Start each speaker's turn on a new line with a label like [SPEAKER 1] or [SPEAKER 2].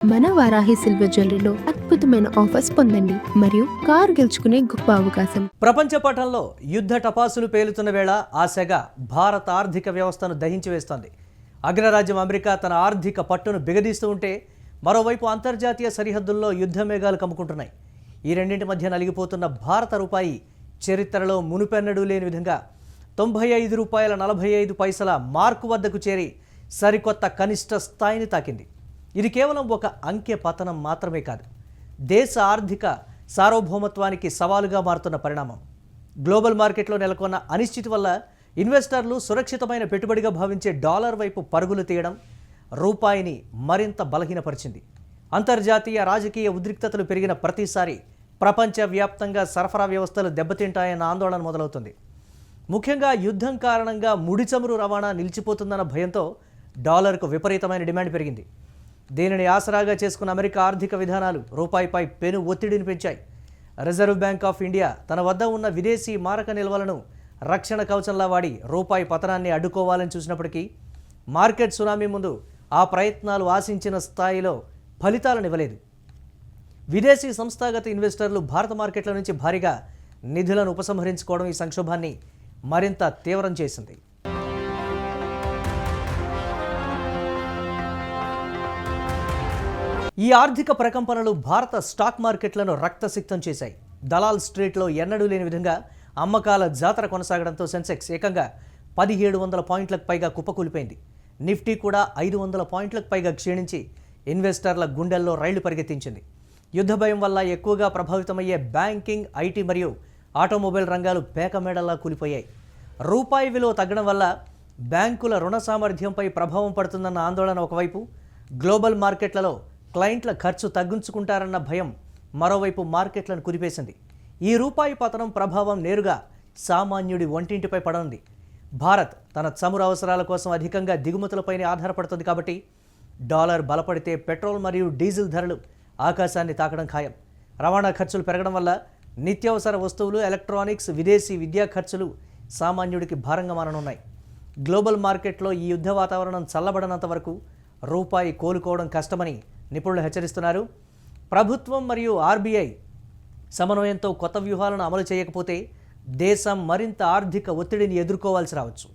[SPEAKER 1] మన వారాహి సిల్వర్ జ్యువెలరీలో అద్భుతమైన ఆఫర్స్ పొందండి మరియు కారు గెలుచుకునే గొప్ప అవకాశం.
[SPEAKER 2] ప్రపంచ పటంలో యుద్ధ టపాసులు పేలుతున్న వేళ ఆ సెగ భారత ఆర్థిక వ్యవస్థను దహించి వేస్తోంది. అగ్రరాజ్యం అమెరికా తన ఆర్థిక పట్టును బిగదీస్తూ ఉంటే మరోవైపు అంతర్జాతీయ సరిహద్దుల్లో యుద్ధ మేఘాలు కమ్ముకుంటున్నాయి. ఈ రెండింటి మధ్య నలిగిపోతున్న భారత రూపాయి చరిత్రలో మునుపెన్నడూ లేని విధంగా ₹95.45 మార్కు వద్దకు చేరి సరికొత్త కనిష్ట స్థాయిని తాకింది. ఇది కేవలం ఒక అంకె పతనం మాత్రమే కాదు, దేశ ఆర్థిక సార్వభౌమత్వానికి సవాలుగా మారుతున్న పరిణామం. గ్లోబల్ మార్కెట్లో నెలకొన్న అనిశ్చితి వల్ల ఇన్వెస్టర్లు సురక్షితమైన పెట్టుబడిగా భావించే డాలర్ వైపు పరుగులు తీయడం రూపాయిని మరింత బలహీనపరిచింది. అంతర్జాతీయ రాజకీయ ఉద్రిక్తతలు పెరిగిన ప్రతిసారి ప్రపంచవ్యాప్తంగా సరఫరా వ్యవస్థలు దెబ్బతింటాయన్న ఆందోళన మొదలవుతుంది. ముఖ్యంగా యుద్ధం కారణంగా ముడి చమురు రవాణా నిలిచిపోతుందన్న భయంతో డాలర్కు విపరీతమైన డిమాండ్ పెరిగింది. దీనిని ఆసరాగా చేసుకున్న అమెరికా ఆర్థిక విధానాలు రూపాయిపై పెను ఒత్తిడిని పెంచాయి. రిజర్వ్ బ్యాంక్ ఆఫ్ ఇండియా తన వద్ద ఉన్న విదేశీ మారక నిల్వలను రక్షణ కవచంలా వాడి రూపాయి పతనాన్ని అడ్డుకోవాలని చూసినప్పటికీ మార్కెట్ సునామీ ముందు ఆ ప్రయత్నాలు ఆశించిన స్థాయిలో ఫలితాలనివ్వలేదు. విదేశీ సంస్థాగత ఇన్వెస్టర్లు భారత మార్కెట్ల నుంచి భారీగా నిధులను ఉపసంహరించుకోవడం ఈ సంక్షోభాన్ని మరింత తీవ్రం చేసింది. ఈ ఆర్థిక ప్రకంపనలు భారత స్టాక్ మార్కెట్లను రక్తసిక్తం చేశాయి. దలాల్ స్ట్రీట్లో ఎన్నడూ లేని విధంగా అమ్మకాల జాతర కొనసాగడంతో సెన్సెక్స్ ఏకంగా 1700 పాయింట్లకు పైగా కుప్పకూలిపోయింది. నిఫ్టీ కూడా 500 పాయింట్లకు పైగా క్షీణించి ఇన్వెస్టర్ల గుండెల్లో రైళ్లు పరిగెత్తించింది. యుద్ధ భయం వల్ల ఎక్కువగా ప్రభావితమయ్యే బ్యాంకింగ్, ఐటీ మరియు ఆటోమొబైల్ రంగాలు పేకమేడల్లా కూలిపోయాయి. రూపాయి విలువ తగ్గడం వల్ల బ్యాంకుల రుణ సామర్థ్యంపై ప్రభావం పడుతుందన్న ఆందోళన ఒకవైపు, గ్లోబల్ మార్కెట్లలో క్లయింట్ల ఖర్చు తగ్గించుకుంటారన్న భయం మరోవైపు మార్కెట్లను కుదిపేసింది. ఈ రూపాయి పతనం ప్రభావం నేరుగా సామాన్యుడి వంటింటిపై పడనుంది. భారత్ తన చమురు అవసరాల కోసం అధికంగా దిగుమతులపైనే ఆధారపడుతుంది కాబట్టి డాలర్ బలపడితే పెట్రోల్ మరియు డీజిల్ ధరలు ఆకాశాన్ని తాకడం ఖాయం. రవాణా ఖర్చులు పెరగడం వల్ల నిత్యావసర వస్తువులు, ఎలక్ట్రానిక్స్, విదేశీ విద్యా ఖర్చులు సామాన్యుడికి భారంగా మారనున్నాయి. గ్లోబల్ మార్కెట్లో ఈ యుద్ధ వాతావరణం చల్లబడనంత వరకు రూపాయి కోలుకోవడం కష్టమని నిపుణులు హెచ్చరిస్తున్నారు. ప్రభుత్వం మరియు ఆర్బీఐ సమన్వయంతో కొత్త వ్యూహాలను అమలు చేయకపోతే దేశం మరింత ఆర్థిక ఒత్తిడిని ఎదుర్కోవాల్సి రావచ్చు.